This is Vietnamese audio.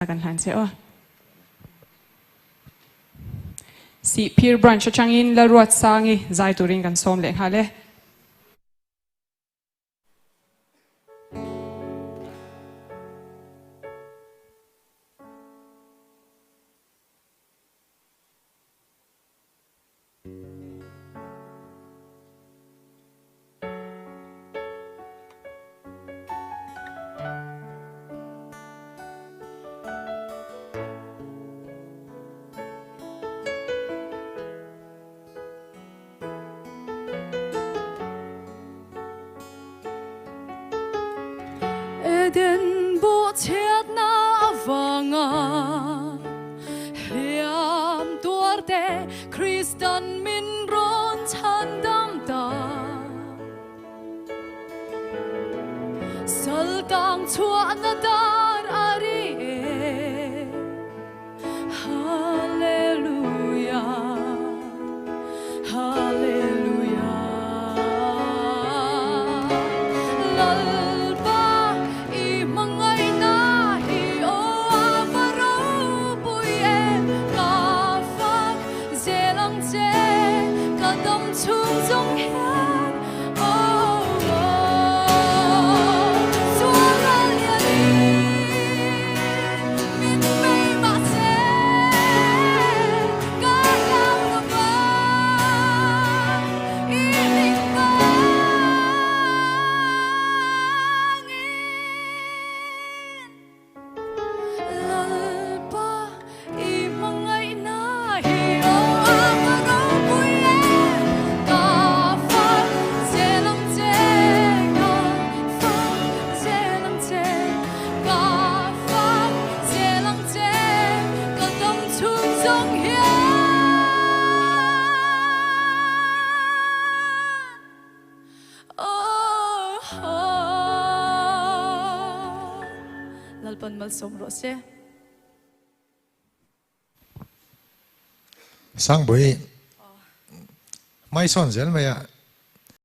kan han se o si peer branch changin la ruat sangi zai turing kan som le hale Eden bo chet na vanga liam tuarte Kristan min ron chandam ta saltang chua na dar ari hallelujah hallelujah lalpan malsom rose sang bui mai son zel maya